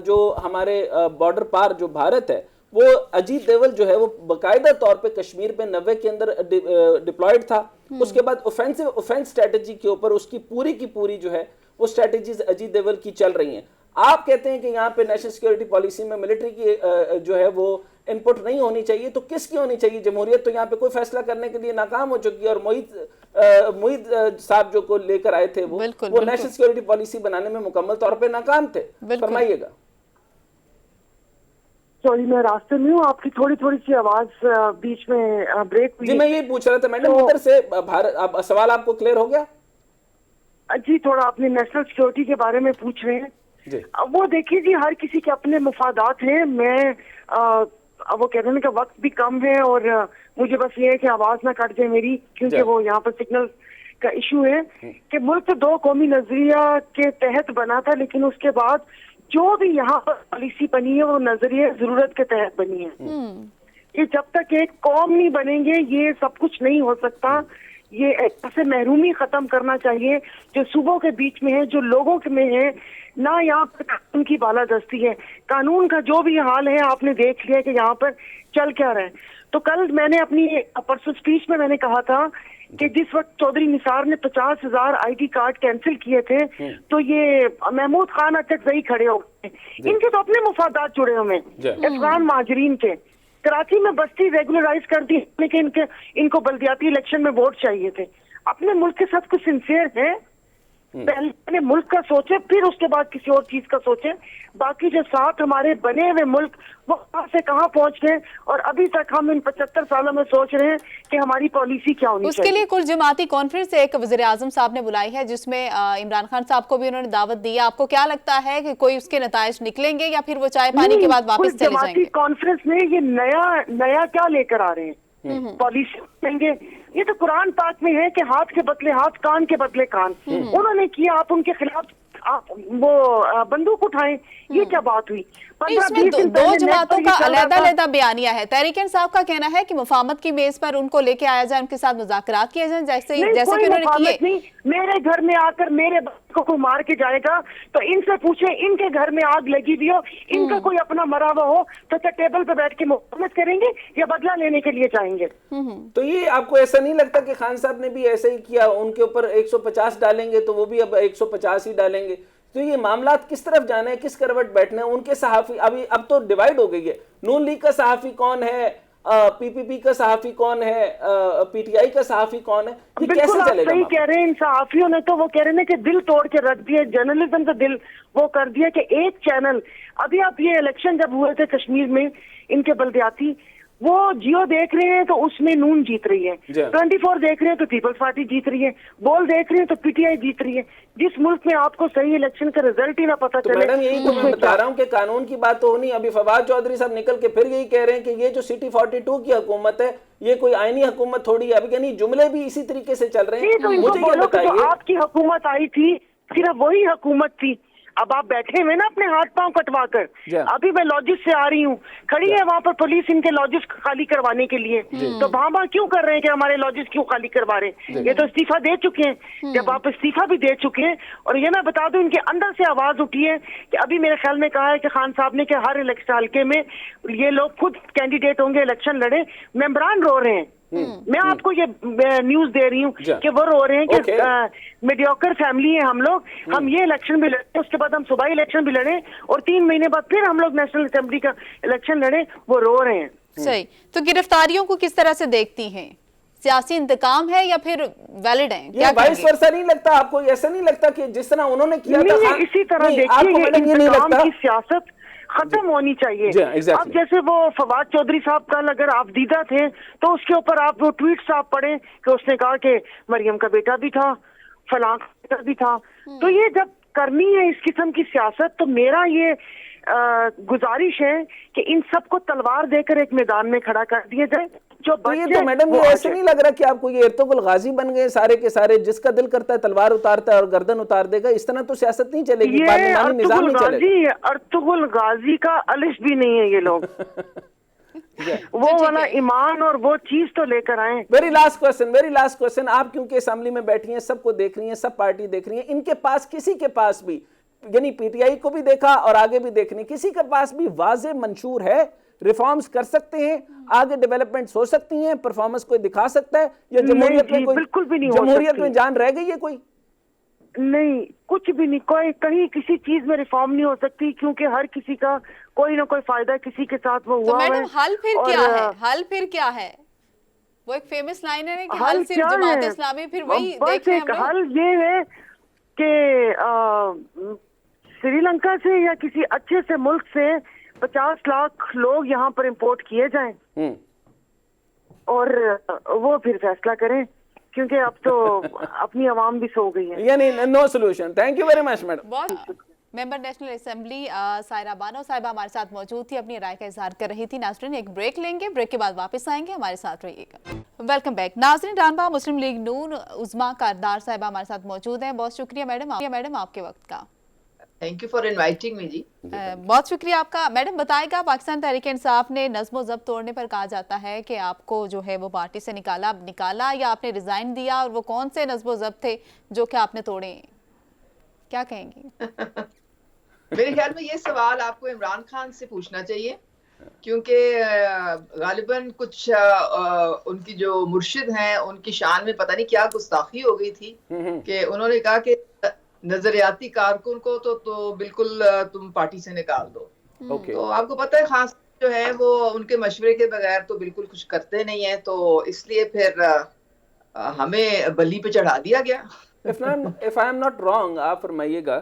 जो हमारे बॉर्डर पार जो भारत है, वो अजीत देवल जो है वो बाकायदा तौर पे कश्मीर पे 90 के अंदर डिप्लॉयड था। उसके बाद ऑफेंस स्ट्रेटेजी के ऊपर उसकी पूरी की पूरी जो है वो स्ट्रेटेजीज अजीत देवल की चल रही हैं। आप कहते हैं कि यहाँ पे नेशनल सिक्योरिटी पॉलिसी में मिलिट्री की जो है वो इनपुट नहीं होनी चाहिए, तो किसकी होनी चाहिए? जमहूरियत तो यहाँ पे कोई फैसला करने के लिए नाकाम हो चुकी है, और मोहित साहब जो को लेकर आए थे वो नेशनल सिक्योरिटी पॉलिसी बनाने में मुकम्मल तौर पे नाकाम थे। फरमाइएगा। सॉरी, मैं रास्ते में हूँ, आपकी थोड़ी सी आवाज बीच में ब्रेक हुई। जी मैं ये पूछ रहा था मैडम, उधर से भारत सवाल आपको क्लियर हो गया? जी, थोड़ा अपने नेशनल सिक्योरिटी के बारे में पूछ रहे हैं। वो देखिए जी, हर किसी के अपने मुफादात हैं। मैं वो कहते हैं कि वक्त भी कम है, और मुझे बस ये है कि आवाज ना कट जाए मेरी, क्योंकि वो यहाँ पर सिग्नल का इशू है कि मुल्क तो 2 कौमी नजरिया के तहत बना था, लेकिन उसके बाद जो भी यहाँ पर पॉलिसी बनी है वो नजरिया जरूरत के तहत बनी है। कि जब तक एक कौम नहीं बनेंगे ये सब कुछ नहीं हो सकता। ये ऐसे महरूमी खत्म करना चाहिए जो सूबों के बीच में है, जो लोगों के में है। ना यहाँ पर कानून की बालादस्ती है। कानून का जो भी हाल है आपने देख लिया कि यहाँ पर चल क्या रहा है। तो कल मैंने अपनी परसों स्पीच में मैंने कहा था कि जिस वक्त चौधरी निसार ने 50,000 ID कार्ड कैंसिल किए थे, तो ये महमूद खान अचकजई खड़े हो गए। इनके तो अपने मुफादात जुड़े हुए हैं अफगान महाजरीन के। कराची में बस्ती रेगुलराइज कर दी, लेकिन इनको बल्दियाती इलेक्शन में वोट चाहिए थे। अपने मुल्क के साथ कुछ सिंसियर है पहले मुल्क का सोचे, फिर उसके बाद किसी और चीज का सोचे। बाकी जो 7 हमारे बने हुए मुल्क वो कहाँ से कहाँ पहुंच गए, और अभी तक हम इन 75 सालों में सोच रहे हैं कि हमारी पॉलिसी क्या होनी उसके चाहिए। लिए कुल जमाती कॉन्फ्रेंस एक वज़ीर आज़म साहब ने बुलाई है, जिसमें इमरान खान साहब को भी उन्होंने दावत दी है। आपको क्या लगता है कि कोई उसके नताइज निकलेंगे या फिर वो चाय पानी के बाद वापस चले जाएंगे? कॉन्फ्रेंस में ये नया क्या लेकर आ रहे हैं, पॉलिसी लेंगे? ये तो कुरान पाक में है कि हाथ के बदले हाथ, कान के बदले कान। उन्होंने किया, आप उनके खिलाफ आप वो बंदूक उठाएं, ये क्या बात हुई? इसमें दो जमातों का अलग-अलग बयानिया है। तहरीक इंसाफ का कहना है कि मुफाहमत की मेज पर उनको लेके आया जाए, उनके साथ मुज़ाकरात किए जाए, जैसे कि उन्होंने किए। मेरे घर में आकर मेरे बच्चे को कोई मार के जाएगा तो इनसे पूछे, इनके घर में आग लगी हुई हो, इनका कोई अपना मरा हुआ हो, तो क्या टेबल पे बैठ के मुखालमत करेंगे या बदला लेने के लिए जाएंगे? तो ये आपको ऐसा नहीं लगता कि खान साहब ने भी ऐसे ही किया, उनके ऊपर 150 डालेंगे तो वो भी अब 150 ही डालेंगे? तो ये मामला किस तरफ जाना है, किस करवट बैठना है? उनके सहाफी अब तो डिवाइड हो गई है। नून लीग का सहाफी कौन है, पीपीपी का सहाफी कौन है, पीटीआई का सहाफी कौन है, ये कैसे चलेगा? सही कह रहे हैं इन सहाफियों ने, तो वो कह रहे हैं कि दिल तोड़ के रख दिया, जर्नलिज्म का दिल वो कर दिया कि एक चैनल। अभी आप ये इलेक्शन जब हुए थे कश्मीर में इनके बल्दियाती, वो जियो देख रहे हैं तो उसमें नून जीत रही है, 24 देख रहे हैं तो पीपल्स पार्टी जीत रही है, बोल देख रहे हैं तो पीटीआई जीत रही है। जिस मुल्क में आपको सही इलेक्शन का रिजल्ट ही ना पता चले। मैडम यही तो मैं बता रहा हूँ कि कानून की बात तो होनी। अभी फवाद चौधरी साहब निकल के फिर यही कह रहे हैं कि ये जो सिटी 42 की हुकूमत है ये कोई आईनी हुकूमत थोड़ी है। अभी यानी जुमले भी इसी तरीके से चल रहे हैं। मुझे ये बताइए, आपकी हुकूमत आई थी, सिर्फ वही हुकूमत थी। अब आप बैठे हुए ना अपने हाथ पांव कटवा कर। अभी मैं लॉजिस से आ रही हूँ, खड़ी है वहां पर पुलिस इनके लॉजिस खाली करवाने के लिए। तो भामा क्यों कर रहे हैं कि हमारे लॉजिस क्यों खाली करवा रहे हैं? ये तो इस्तीफा दे चुके हैं। जब आप इस्तीफा भी दे चुके हैं, और ये मैं बता दूं इनके अंदर से आवाज उठी है कि अभी मेरे ख्याल में कहा है कि खान साहब ने कि हर इलेक्शन हल्के में ये लोग खुद कैंडिडेट होंगे, इलेक्शन लड़े। मेंबरान रो रहे हैं। मैं आपको ये न्यूज दे रही हूँ कि वो रो रहे हैं कि मीडियोकर फैमिली है हम लोग, हम ये इलेक्शन भी लड़े, उसके बाद हम सूबाई इलेक्शन भी लड़े, और 3 महीने बाद फिर हम लोग नेशनल असेंबली का इलेक्शन लड़े। वो रो रहे हैं। सही। तो गिरफ्तारियों को किस तरह से देखती हैं? सियासी इंतकाम है या फिर वैलिड है? क्या वाइस वर्सा नहीं लगता आपको? ऐसा नहीं लगता कि जिस तरह उन्होंने किया था इसी तरह देखिए, सियासत खत्म होनी चाहिए। अब जैसे वो फवाद चौधरी साहब कल अगर आप दीदा थे तो उसके ऊपर आप वो ट्वीट्स आप पढ़े कि उसने कहा कि मरियम का बेटा भी था, फलां का बेटा भी था। तो ये जब करनी है इस किस्म की सियासत, तो मेरा ये गुजारिश है कि इन सबको तलवार देकर एक मैदान में खड़ा कर दिया जाए। जो तो ये तो मैडम ये ऐसे नहीं लग रहा कि आपको ये इर्तुगरुल गाजी बन गए सारे के सारे, जिसका दिल करता है तलवार उतारता है और गर्दन उतार देगा? इस तरह तो सियासत नहीं चलेगी, पार्लियामानी निजाम नहीं चलेगा। अर्तुगरुल गाजी का अलिश भी नहीं है ये लोग। वो वाला ईमान और वो चीज तो लेकर आए। वेरी लास्ट क्वेश्चन, आप क्योंकि असेंबली में बैठी हैं, सबको देख रही हैं, सब पार्टी देख रही है, इनके पास किसी के पास भी, यानी पीटीआई को भी देखा और आगे भी देखने, किसी के पास भी वाज़े मंशूर है रिफॉर्म्स कर सकते हैं, आगे डेवलपमेंट हो सकती हैं, परफॉर्मेंस कोई दिखा सकता है, या जमहूरियत में कोई बिल्कुल भी नहीं, जमहूरियत में जान रह गई है? कोई नहीं, कुछ भी नहीं, कोई कहीं किसी चीज में रिफॉर्म नहीं हो सकती, क्योंकि हर किसी का कोई ना कोई फायदा किसी के साथ वो हुआ है। मैडम हल फिर क्या है? हल फिर क्या है? वो एक फेमस लाइन है कि हल सिर्फ जमात इस्लामी, फिर वही देख रहे हैं। हल ये है कि श्रीलंका से या किसी अच्छे से मुल्क से 50 लाख लोग यहाँ पर इंपोर्ट किए जाएं और वो फिर फैसला करें, क्योंकि अब तो अपनी आवाम भी सो गई है। यानी no solution. Thank you very much madam. Member national assembly Saira Bano Sahiba हमारे साथ मौजूद थी, अपनी राय का इजहार कर रही थी। नाज़रीन एक ब्रेक लेंगे, ब्रेक के बाद वापस आएंगे, हमारे साथ रहिएगा। Welcome back. नाज़रीन रानबा मुस्लिम लीग नून उज़मा कारदार साहिबा हमारे साथ मौजूद हैं। बहुत शुक्रिया मैडम आपके वक्त का। Thank you for inviting me जी। बहुत शुक्रिया आपका। मैडम बताएगा, पाकिस्तान तहरीक इंसाफ ने नज़्म व ज़ब्त तोड़ने पर कहा जाता है कि आपको जो है वो पार्टी से निकाला या आपने रिजाइन दिया, और वो कौन से नज़्म व ज़ब्त थे जो कि आपने तोड़े? क्या कहेंगी? मेरे ख्याल में ये सवाल आपको इमरान खान से पूछना चाहिए, क्योंकि गालिबन कुछ उनकी जो मुर्शिद हैं उनकी शान में पता नहीं क्या गुस्ताखी हो गई थी कि उन्होंने कहा कि नजरियाती कारकुन को तो बिल्कुल तुम पार्टी से निकाल दो। तो आपको पता है खान जो है वो उनके मशवरे के बगैर तो बिल्कुल कुछ करते नहीं है, तो इसलिए फिर हमें बली पे चढ़ा दिया गया। If I am not wrong, आप फरमाइएगा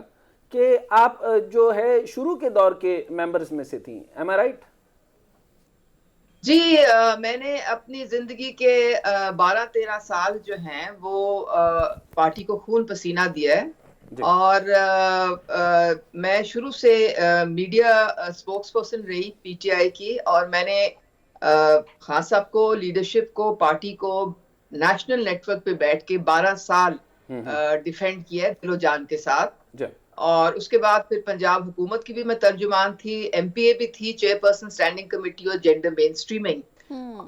कि आप जो है शुरू के दौर के मेंबर्स में से थी, एम आई राइट? जी, मैंने अपनी जिंदगी के 12-13 साल जो हैं वो पार्टी को खून पसीना दिया है। और मैं शुरू से मीडिया स्पोक्स पर्सन रही पीटीआई की, और मैंने खान साहब को, लीडरशिप को, पार्टी को नेशनल नेटवर्क पे बैठ के 12 साल डिफेंड किया है दिलो जान के साथ। और उसके बाद फिर पंजाब हुकूमत की भी मैं तर्जुमान थी, एमपीए भी थी, चेयरपर्सन स्टैंडिंग कमेटी और जेंडर मेन स्ट्रीमिंग।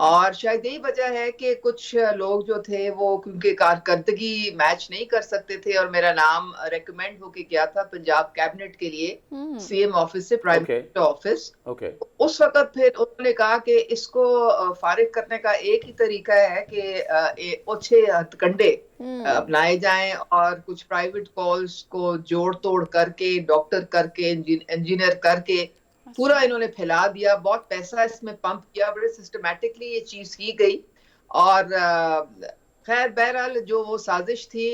और शायद यही वजह है कि कुछ लोग जो थे वो क्योंकि कारकर्दगी मैच नहीं कर सकते थे, और मेरा नाम रेकमेंड होके गया था पंजाब कैबिनेट के लिए सीएम ऑफिस से प्राइम मिनिस्टर ऑफिस। उस वक्त फिर उन्होंने कहा कि इसको फारिग करने का एक ही तरीका है कि ओछे हथकंडे अपनाए जाएं, और कुछ प्राइवेट कॉल्स को जोड़ तोड़ करके, डॉक्टर करके, इंजीनियर करके पूरा इन्होंने फैला दिया। बहुत पैसा इसमें पंप किया, बड़े सिस्टमैटिकली ये चीज की गई। और खैर बहरहाल जो वो साजिश थी,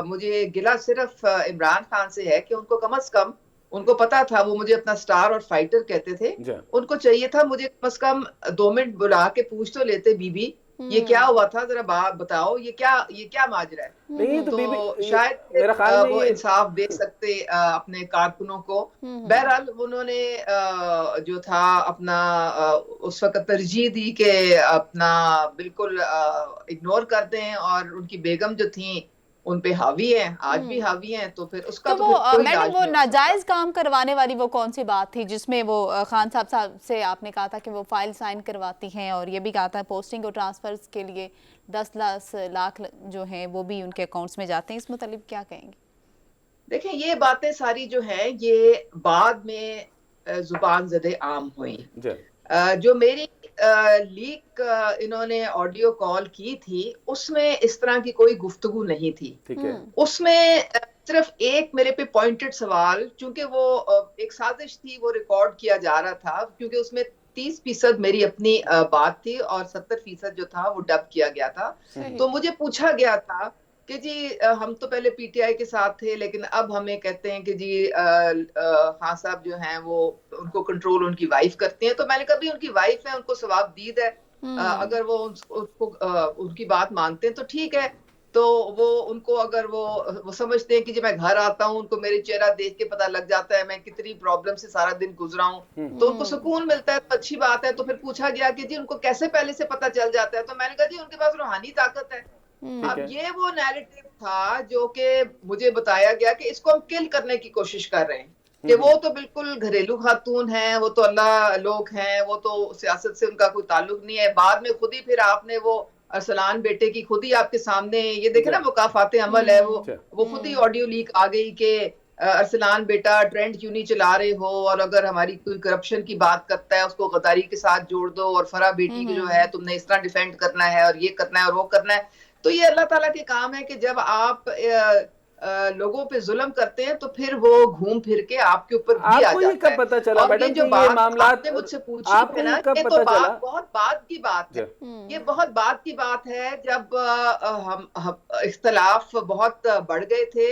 मुझे गिला सिर्फ इमरान खान से है कि उनको कम से कम, उनको पता था, वो मुझे अपना स्टार और फाइटर कहते थे, उनको चाहिए था मुझे कम से कम 2 मिनट बुला के पूछ तो लेते, बीबी ये क्या हुआ था, जरा बात बताओ, ये क्या माजरा है। नहीं तो शायद मेरा ख्याल में वो इंसाफ दे सकते अपने कारकुनों को। बहरहाल उन्होंने जो था अपना उस वक्त तरजीह दी कि अपना बिल्कुल इग्नोर कर दें, और उनकी बेगम जो थी उन पे हावी हैं, आज भी हावी हैं। तो फिर उसका तो वो मैडम वो नाजायज काम करवाने वाली वो कौन सी बात थी जिसमें वो खान साहब से आपने कहा था कि वो फाइल साइन करवाती हैं, और ये भी कहा था पोस्टिंग और ट्रांसफर्स के लिए 10 लाख जो हैं वो भी उनके अकाउंट्स में जाते हैं, इस मतलब क्या कहेंगे? देखिए, ये बातें सारी जो है ये बाद में जुबान ज़दे आम हुई। जो मेरी लीक इन्होंने ऑडियो कॉल की थी उसमें इस तरह की कोई गुफ्तगू नहीं थी। उसमें सिर्फ एक मेरे पे पॉइंटेड सवाल, चूंकि वो एक साजिश थी, वो रिकॉर्ड किया जा रहा था, क्योंकि उसमें 30% मेरी अपनी बात थी और 70% जो था वो डब किया गया था। तो मुझे पूछा गया था कि जी हम तो पहले पीटीआई के साथ थे, लेकिन अब हमें कहते हैं कि जी खान साहब जो हैं वो उनको कंट्रोल उनकी वाइफ करते हैं। तो मैंने कहा भी उनकी वाइफ है, उनको सवाब दीद है, अगर वो उसको उनकी बात मानते हैं तो ठीक है। तो वो उनको अगर वो समझते हैं कि जी मैं घर आता हूँ, उनको मेरे चेहरा देख के पता लग जाता है मैं कितनी प्रॉब्लम से सारा दिन गुजरा हूँ, तो उनको सुकून मिलता है, तो अच्छी बात है। तो फिर पूछा गया कि जी उनको कैसे पहले से पता चल जाता है, तो मैंने कहा जी उनके पास रूहानी ताकत है। अब ये वो नैरेटिव था जो कि मुझे बताया गया कि इसको हम किल करने की कोशिश कर रहे हैं, कि वो तो बिल्कुल घरेलू खातून हैं, वो तो अल्लाह लोग हैं, वो तो सियासत से उनका कोई ताल्लुक नहीं है। बाद में खुद ही फिर आपने वो अरसलान बेटे की खुद ही आपके सामने ये देखे ना, मुकाफाते अमल है, वो खुद ही ऑडियो लीक आ गई कि अरसलान बेटा ट्रेंड क्यों नहीं चला रहे हो, और अगर हमारी कोई करप्शन की बात करता है उसको गद्दारी के साथ जोड़ दो, और फरा बेटी की जो है तुमने इस तरह डिफेंड करना है, और ये करना है और वो करना है। तो ये अल्लाह ताला के काम है कि जब आप लोगों पे जुल्म करते हैं तो फिर वो घूम फिर के आपके ऊपर भी आ जाता है। कब पता चला मैडम कि ये मामला आपने मुझसे पूछी है ना, ये तो बहुत बाद की बात है, ये बहुत बाद की बात है जब हम इख्तलाफ बहुत बढ़ गए थे।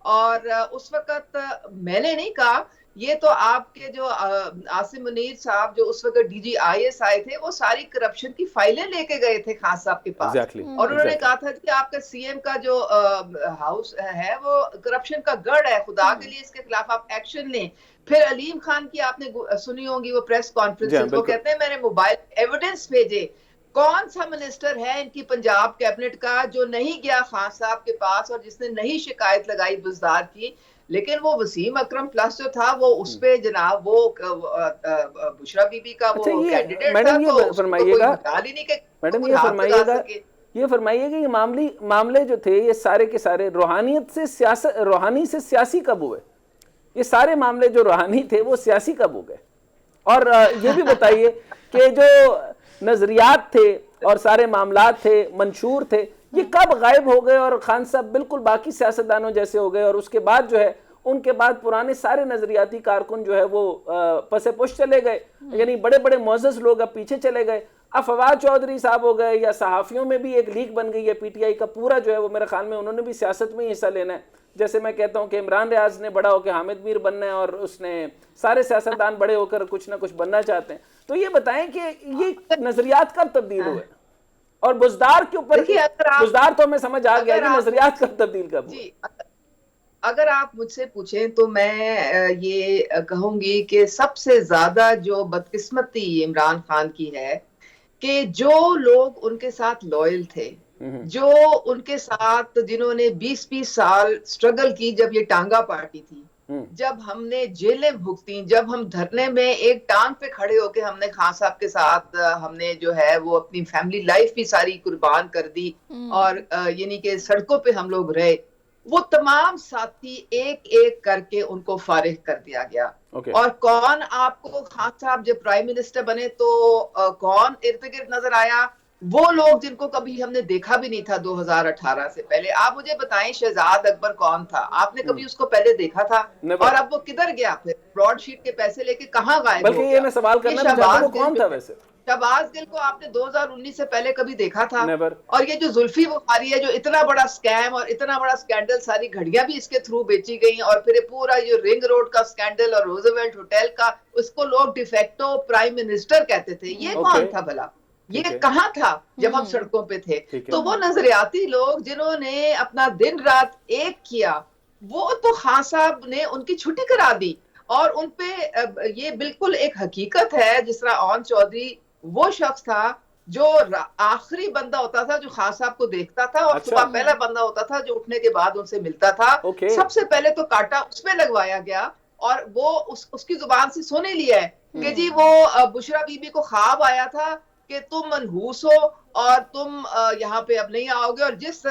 और उस वक्त मैंने नहीं कहा, ये तो आपके जो आसिम मुनीर साहब जो उस वक्त DGIS आए थे, वो सारी करप्शन की फाइलें लेके गए थे खान साहब के पास। और उन्होंने कहा था कि आपका सीएम का जो हाउस है वो करप्शन का गढ़ है, खुदा के लिए इसके खिलाफ आप एक्शन लें। फिर अलीम खान की आपने सुनी होंगी वो प्रेस कॉन्फ्रेंस, वो कहते हैं मैंने मोबाइल एविडेंस भेजे। कौन सा मिनिस्टर है इनकी पंजाब कैबिनेट का जो नहीं गया खान साहब के पास और जिसने नहीं शिकायत लगाई बुजदार की? लेकिन वो वसीम अकरम प्लस जो था वो उस पे जनाब वो बुशरा बीबी का वो कैंडिडेट था, तो उसको कोई निकाल ही नहीं के मैडम ये फरमाइएगा ये मामले जो थे ये सारे के सारे रूहानियत से सियासत, रूहानी से सियासी कब हुए? ये सारे मामले जो रूहानी थे वो सियासी कब हो गए? और ये भी बताइए कि जो नजरियात थे और सारे मामलात थे, मंशूर थे, ये कब गायब हो गए और खान साहब बिल्कुल बाकी सियासतदानों जैसे हो गए, और उसके बाद जो है उनके बाद पुराने सारे नजरियाती कारकुन जो है वो पसे पुश चले गए, यानी बड़े बड़े मोअज़्ज़ज़ लोग अब पीछे चले गए। अब फवाद चौधरी साहब हो गए, या सहाफ़ियों में भी एक लीग बन गई है, पीटीआई का पूरा जो है वो मेरे ख्याल में उन्होंने भी सियासत में ही हिस्सा लेना है। जैसे मैं कहता हूँ कि इमरान रियाज ने बड़ा होकर हामिद मीर बनना है, और उसने सारे सियासतदान बड़े होकर कुछ ना कुछ बनना चाहते हैं। तो ये बताएं कि ये नजरियात कब तब्दील हुए, और बुज़दार के ऊपर, बुज़दार तो हमें समझ आ गया कि नजरियात कब तब्दील कब हुए। अगर आप मुझसे पूछें तो मैं ये कहूंगी कि सबसे ज्यादा जो बदकिस्मती इमरान खान की है कि जो लोग उनके साथ लॉयल थे, जो उनके साथ जिन्होंने 20-20 साल स्ट्रगल की, जब ये टांगा पार्टी थी, जब हमने जेलें भुगती, जब हम धरने में एक टांग पे खड़े होके हमने खान साहब के साथ हमने जो है वो अपनी फैमिली लाइफ भी सारी कुर्बान कर दी, और यानी कि सड़कों पे हम लोग रहे, वो तमाम साथी एक एक करके उनको फारिग कर दिया गया। और कौन आपको, खान साहब जब प्राइम मिनिस्टर बने तो कौन इर्द गिर्द नजर आया? वो लोग जिनको कभी हमने देखा भी नहीं था 2018 से पहले। आप मुझे बताएं शहजाद अकबर कौन था? आपने कभी उसको पहले देखा था? और अब वो किधर गया? फिर ब्रॉडशीट के पैसे लेके कहाँ गायब हो गया? ये मैं सवाल करना चाहता हूं, कौन था वैसे? शहबाज गिल को आपने 2019 से पहले कभी देखा था? Never. और ये जो जुल्फी बुखारी है, जो इतना बड़ा स्कैम और इतना बड़ा स्कैंडल, सारी घड़ियां भी इसके थ्रू बेची गई, और फिर पूरा ये रिंग रोड का स्कैंडल और रोजवेल्ट होटल का, उसको लोग डिफेक्टो प्राइम मिनिस्टर कहते थे। ये कौन था भला? ये कहाँ था जब हम सड़कों पे थे? तो वो नजरियाती लोग जिन्होंने अपना दिन रात एक किया, वो तो खान साहब ने उनकी छुट्टी करा दी। और उनपे ये बिल्कुल एक हकीकत है, जिस तरह ओन चौधरी वो शख्स था जो आखिरी बंदा होता था जो खान साहब को देखता था, और सुबह पहला बंदा होता था जो उठने के बाद उनसे मिलता था। सबसे पहले तो कांटा उसमें लगवाया गया, और वो उसकी जुबान से सुन ही लिया है कि जी वो बुशरा बीबी को ख्वाब आया था कि तुम मनहूस हो और तुम यहाँ पे अब नहीं आओगे, और जिस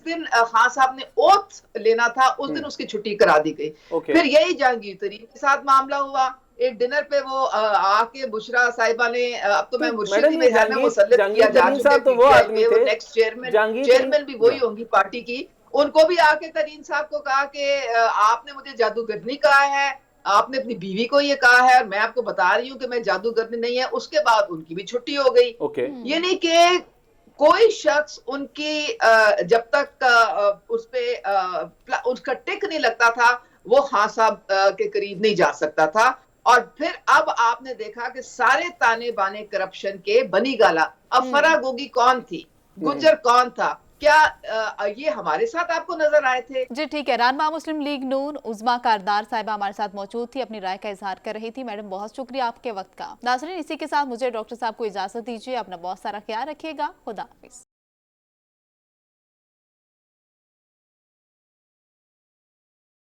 दिन खान साहब ने ओथ लेना था उस दिन उसकी छुट्टी करा दी गई। फिर यही जहांगीर तरीन के साथ मामला हुआ। एक डिनर पे वो आके बुशरा साहिबा ने, अब तो मैं मुर्शिदी में है ना मुसल्लत किया जा चुके, तो वो आदमी थे नेक्स्ट चेयरमैन भी वही होंगी पार्टी की। उनको भी आके तरीन साहब को कहा कि आपने मुझे जादूगरनी कहा है, आपने अपनी बीवी को ये कहा है, और मैं आपको बता रही हूँ कि मैं जादूगरनी नहीं है। उसके बाद उनकी भी छुट्टी हो गई। ये नहीं कि कोई शख्स उनकी जब तक उस पे उसका टिक नहीं लगता था, वो खान साहब के करीब नहीं जा सकता था। और फिर अब आपने देखा कि सारे ताने बाने करप्शन के बनी गाला। अब फरा गोगी कौन थी, गुज्जर कौन था, क्या ये हमारे साथ आपको नजर आए थे? जी ठीक है। रहनुमा मुस्लिम लीग नून उज़्मा कारदार साहिबा हमारे साथ मौजूद थी, अपनी राय का इजहार कर रही थी। मैडम बहुत शुक्रिया आपके वक्त का। नाज़रीन, इसी के साथ मुझे डॉक्टर साहब को इजाजत दीजिए। अपना बहुत सारा ख्याल रखिएगा। खुदा हाफिज़।